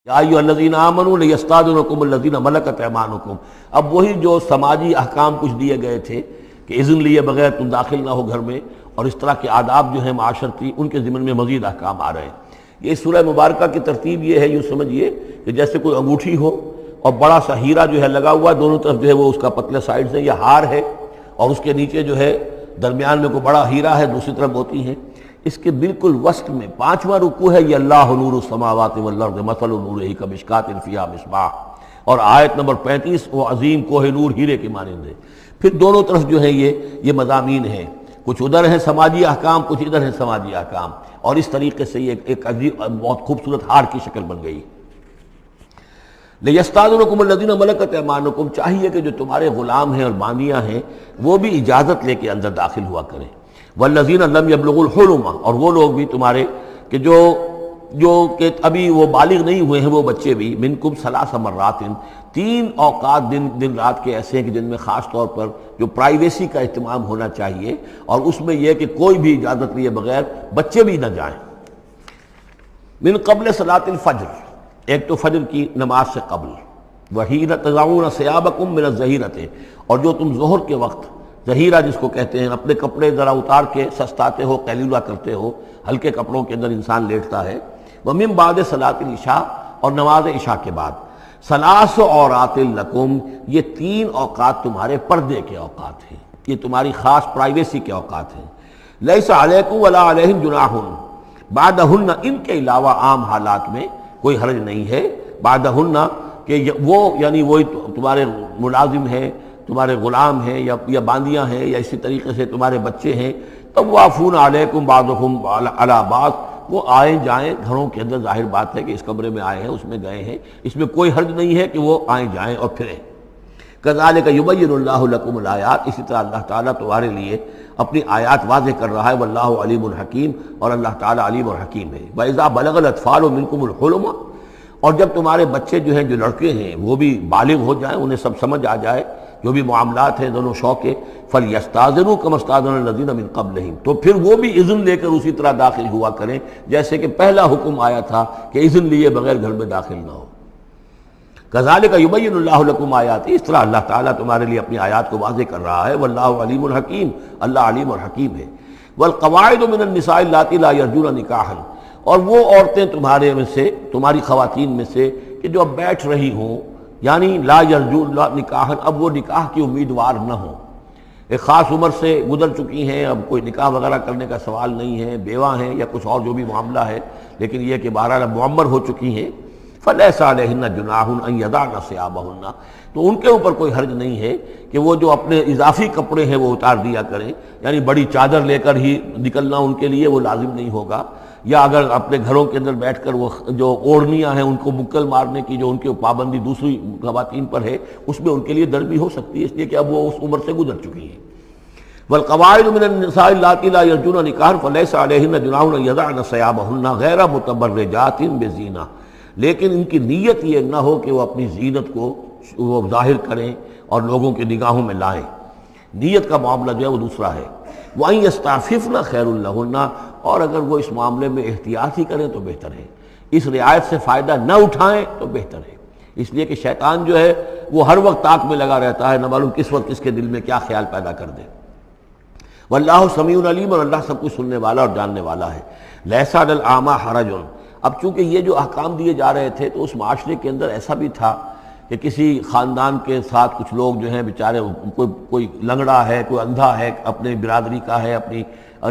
یا ایھا الذین آمنوا لیستاذنکم الذین ملکت ایمانکم، اب وہی جو سماجی احکام کچھ دیے گئے تھے کہ اذن لیے بغیر تم داخل نہ ہو گھر میں، اور اس طرح کے آداب جو ہیں معاشرتی، ان کے ضمن میں مزید احکام آ رہے ہیں۔ یہ سورہ مبارکہ کی ترتیب یہ ہے، یوں سمجھیے کہ جیسے کوئی انگوٹھی ہو اور بڑا سا ہیرا جو ہے لگا ہوا ہے، دونوں طرف جو ہے وہ اس کا پتلے سائڈ سے، یہ ہار ہے، اور اس کے نیچے جو ہے درمیان میں کوئی بڑا ہیرا ہے، دوسری طرف موتی ہیں۔ اس کے بالکل وسط میں 5واں رکوع ہے، یہ اللہ نور السماوات والارض مثل نورہ کمشکاۃ فیہا مصباح، اور آیت نمبر 35 وہ عظیم کوہ نور ہیرے کے مانند ہے۔ پھر دونوں طرف جو ہے یہ مضامین ہیں، کچھ ادھر ہیں سماجی احکام، کچھ ادھر ہیں سماجی احکام، اور اس طریقے سے یہ ایک عجیب بہت خوبصورت ہار کی شکل بن گئی۔ لیستاذنکم الذین ملکت ایمانکم، چاہیے کہ جو تمہارے غلام ہیں اور باندیاں ہیں وہ بھی اجازت لے کے اندر داخل ہوا کریں۔ والذین لم یبلغوا الحلم، اور وہ لوگ بھی تمہارے کہ جو کہ ابھی وہ بالغ نہیں ہوئے ہیں، وہ بچے بھی، منکم ثلاث مرات، 3 اوقات دن رات کے ایسے ہیں کہ جن میں خاص طور پر جو پرائیویسی کا اہتمام ہونا چاہیے، اور اس میں یہ کہ کوئی بھی اجازت لیے بغیر بچے بھی نہ جائیں۔ من قبل صلاۃ الفجر، ایک تو فجر کی نماز سے قبل، وحین تضعون ثیابکم من الظہیرۃ، اور جو تم ظہر کے وقت، ظہیرہ جس کو کہتے ہیں، اپنے کپڑے ذرا اتار کے سستاتے ہو، قیلولہ کرتے ہو، ہلکے کپڑوں کے اندر انسان لیٹتا ہے۔ ومن بعد صلاۃ العشاء، اور نماز عشاء کے بعد۔ ثلاث عورات لکم، یہ 3 اوقات تمہارے پردے کے اوقات ہیں، یہ تمہاری خاص پرائیویسی کے اوقات ہیں۔ لیس علیکم ولا علیہم جناح بعدہن، ان کے علاوہ عام حالات میں کوئی حرج نہیں ہے، بعدہن کہ وہ یعنی وہی تمہارے ملازم ہیں، تمہارے غلام ہیں یا باندیاں ہیں، یا اسی طریقے سے تمہارے بچے ہیں، طوافون علیکم بعضکم علی بعض، وہ آئیں جائیں گھروں کے اندر، ظاہر بات ہے کہ اس کمرے میں آئے ہیں، اس میں گئے ہیں، اس میں کوئی حرج نہیں ہے کہ وہ آئیں جائیں اور پھریں۔ کذالک یبین اللہ لکم الآیات، اسی طرح اللہ تعالیٰ تمہارے لیے اپنی آیات واضح کر رہا ہے، واللہ علیم حکیم، اور اللہ تعالیٰ علیم اور حکیم ہے۔ وَإِذَا بَلَغَ الْأَطْفَالُ مِنْكُمُ الْحُلُمَ، اور جب تمہارے بچے جو ہیں، جو لڑکے ہیں، وہ بھی بالغ ہو جائیں، انہیں سب سمجھ آ جائے، جو بھی معاملات ہیں دونوں شوق کے، فَلْيَسْتَأْذِنُوا كَمَا اسْتَأْذَنَ الَّذِينَ مِنْ قَبْلِهِمْ، تو پھر وہ بھی اذن لے کر اسی طرح داخل ہوا کریں جیسے کہ پہلا حکم آیا تھا کہ اذن لیے بغیر گھر میں داخل نہ ہو۔ کذالک یبین اللہ لکم آیاتہ، اس طرح اللہ تعالیٰ تمہارے لیے اپنی آیات کو واضح کر رہا ہے، واللہ علیم الحکیم، اللہ علیم اور حکیم ہے۔ والقواعد من النساء اللاتي لا يرجون نکاحا، اور وہ عورتیں تمہارے میں سے، تمہاری خواتین میں سے کہ جو اب بیٹھ رہی ہوں، یعنی لا یرجون نکاحا، اب وہ نکاح کی امیدوار نہ ہوں، ایک خاص عمر سے گزر چکی ہیں، اب کوئی نکاح وغیرہ کرنے کا سوال نہیں ہے، بیوہ ہیں یا کچھ اور جو بھی معاملہ ہے، لیکن یہ کہ بہرحال اب معمر ہو چکی ہیں، فلیس علیہن جناح ان یضعن ثیابہن، تو ان کے اوپر کوئی حرج نہیں ہے کہ وہ جو اپنے اضافی کپڑے ہیں وہ اتار دیا کریں، یعنی بڑی چادر لے کر ہی نکلنا ان کے لیے وہ لازم نہیں ہوگا، یا اگر اپنے گھروں کے اندر بیٹھ کر وہ جو اوڑھنیاں ہیں ان کو بکل مارنے کی جو ان کی پابندی دوسری خواتین پر ہے، اس میں ان کے لیے درد بھی ہو سکتی ہے، اس لیے کہ اب وہ اس عمر سے گزر چکی ہیں۔ والقواعد من النساء اللاتي لا يرجون نکاحا فليس عليهن جناح ان يضعن ثيابهن غير متبرجات بزینہ، لیکن ان کی نیت یہ نہ ہو کہ وہ اپنی زینت کو وہ ظاہر کریں اور لوگوں کی نگاہوں میں لائیں، نیت کا معاملہ جو ہے وہ دوسرا ہے۔ وَأَن يَسْتَعْفِفْنَ خَيْرٌ لَهُنَّ، اور اگر وہ اس معاملے میں احتیاط ہی کریں تو بہتر ہے، اس رعایت سے فائدہ نہ اٹھائیں تو بہتر ہے، اس لیے کہ شیطان جو ہے وہ ہر وقت طاق میں لگا رہتا ہے، نہ معلوم کس وقت کس کے دل میں کیا خیال پیدا کر دے۔ واللہ سمیع علیم، اور اللہ سب کچھ سننے والا اور جاننے والا ہے۔ لیس علی الاعمی حرج، اب چونکہ یہ جو احکام دیے جا رہے تھے تو اس معاشرے کے اندر ایسا بھی تھا کہ کسی خاندان کے ساتھ کچھ لوگ جو ہیں بیچارے، کوئی لنگڑا ہے، کوئی اندھا ہے، اپنے برادری کا ہے، اپنی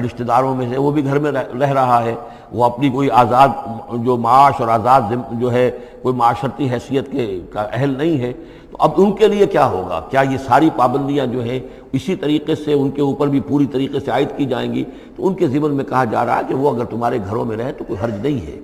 رشتہ داروں میں سے، وہ بھی گھر میں رہ رہا ہے، وہ اپنی کوئی آزاد جو معاش اور آزاد جو ہے کوئی معاشرتی حیثیت کا اہل نہیں ہے، تو اب ان کے لیے کیا ہوگا؟ کیا یہ ساری پابندیاں جو ہیں اسی طریقے سے ان کے اوپر بھی پوری طریقے سے عائد کی جائیں گی؟ تو ان کے ضمن میں کہا جا رہا ہے کہ وہ اگر تمہارے گھروں میں رہیں تو کوئی حرج نہیں ہے۔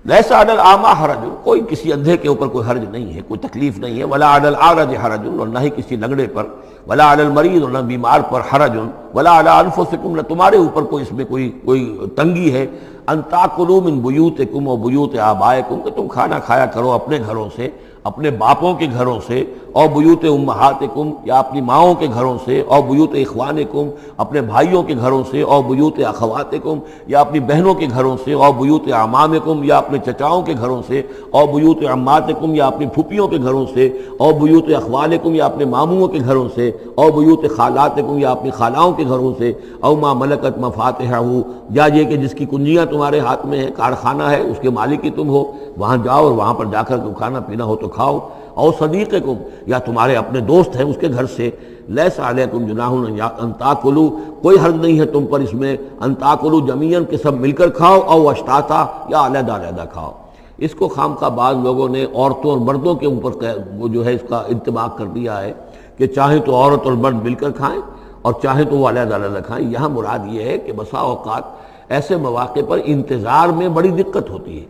لیس علی الاعمی حرج، کوئی کسی اندھے کے اوپر کوئی حرج نہیں ہے، کوئی تکلیف نہیں ہے، ولا علی الاعرج حرج، اور نہ ہی کسی لنگڑے پر، ولا علی المریض، اور نہ بیمار پر، حرج ولا علی انفسکم، نہ تمہارے اوپر کوئی اس میں کوئی تنگی ہے، ان تاکلوا من بیوتکم و بیوت آبائکم، کہ تم کھانا کھایا کرو اپنے گھروں سے، اپنے باپوں کے گھروں سے، اور بیوت امہاتکم، یا اپنی ماؤں کے گھروں سے، اور بیوت اخوانکم، اپنے بھائیوں کے گھروں سے، اور بیوت اخواتکم، یا اپنی بہنوں کے گھروں سے، اور بیوت اعمامکم، یا اپنے چچاؤں کے گھروں سے، اور بیوت عماتکم، یا اپنی پھوپھیوں کے گھروں سے، اور بیوت اخوالکم، یا اپنے ماموؤں کے گھروں سے، اور بیوت خالاتکم، یا اپنی خالاؤں کے گھروں سے، او ما ملکت مفاتحہ، یا یہ کہ جس کی کنجیاں تمہارے ہاتھ میں ہے، کارخانہ ہے، اس کے مالک ہی تم ہو، وہاں جاؤ اور وہاں پر جا کر کھانا پینا ہو تو کھاؤ، اور صدیقکم، یا تمہارے اپنے دوست ہیں اس کے گھر سے، لیس علیکم جناح ان تاکلوا، کوئی حرج نہیں ہے تم پر اس میں، ان تاکلوا جمیعا، کہ سب مل کر کھاؤ، او اشتاتا، یا علیحدہ علیحدہ کھاؤ۔ اس کو خام خواہ بعض لوگوں نے عورتوں اور مردوں کے اوپر وہ جو ہے اس کا انطباق کر دیا ہے کہ چاہیں تو عورت اور مرد مل کر کھائیں اور چاہیں تو وہ علیحدہ علیحدہ کھائیں۔ یہاں مراد یہ ہے کہ بسا اوقات ایسے مواقع پر انتظار میں بڑی دقت ہوتی ہے،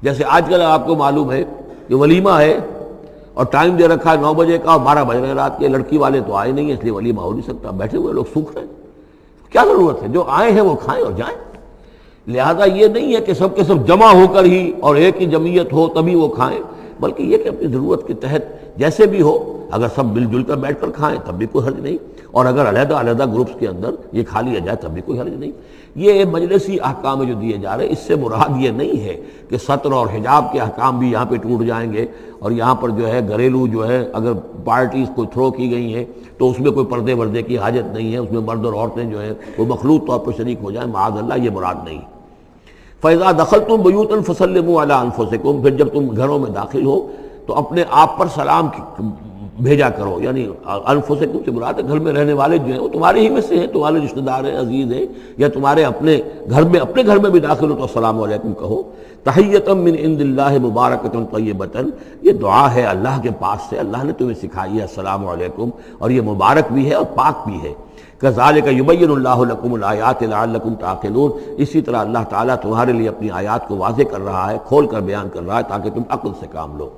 جیسے آج کل آپ کو معلوم ہے کہ ولیمہ ہے اور ٹائم دے رکھا ہے 9 بجے کا اور 12 بج رہے ہیں رات کے، لڑکی والے تو آئے نہیں ہیں اس لیے ولیمہ ہو نہیں سکتا، بیٹھے ہوئے لوگ سوکھ رہے ہیں، کیا ضرورت ہے؟ جو آئے ہیں وہ کھائیں اور جائیں۔ لہذا یہ نہیں ہے کہ سب کے سب جمع ہو کر ہی اور ایک ہی جمعیت ہو تبھی وہ کھائیں، بلکہ یہ کہ اپنی ضرورت کے تحت جیسے بھی ہو، اگر سب مل جل کر بیٹھ کر کھائیں تب بھی کوئی حرج نہیں، اور اگر علیحدہ علیحدہ گروپس کے اندر یہ کھا لیا جائے تب بھی کوئی حرج نہیں۔ یہ مجلسی احکام جو دیے جا رہے ہیں، اس سے مراد یہ نہیں ہے کہ سطر اور حجاب کے احکام بھی یہاں پہ ٹوٹ جائیں گے، اور یہاں پر جو ہے گھریلو جو ہے اگر پارٹیز کو تھرو کی گئی ہیں تو اس میں کوئی پردے وردے کی حاجت نہیں ہے، اس میں مرد اور عورتیں جو ہیں وہ مخلوط طور پر شریک ہو جائیں، معاذ اللہ، یہ مراد نہیں۔ فَإِذَا دَخَلْتُمْ بُيُوتًا فَسَلِّمُوا عَلَىٰ أَنفُسِكُمْ، پھر جب تم گھروں میں داخل ہو تو اپنے آپ پر سلام بھیجا کرو، یعنی انفسکم سے مراد ہے گھر میں رہنے والے جو ہیں وہ تمہارے ہی میں سے ہیں، تمہارے رشتہ دار ہیں، عزیز ہیں، یا تمہارے اپنے گھر میں بھی داخل ہو تو السلام علیکم کہو۔ تحیۃ من عند اللہ مبارکۃ طیبۃ، یہ دعا ہے اللہ کے پاس سے، اللہ نے تمہیں سکھائی ہے السلام علیکم، اور یہ مبارک بھی ہے اور پاک بھی ہے۔ کذالک یبین اللہ لکم الآیات لعلکم تعقلون، اسی طرح اللہ تعالیٰ تمہارے لیے اپنی آیات کو واضح کر رہا ہے، کھول کر بیان کر رہا ہے تاکہ تم عقل سے کام لو۔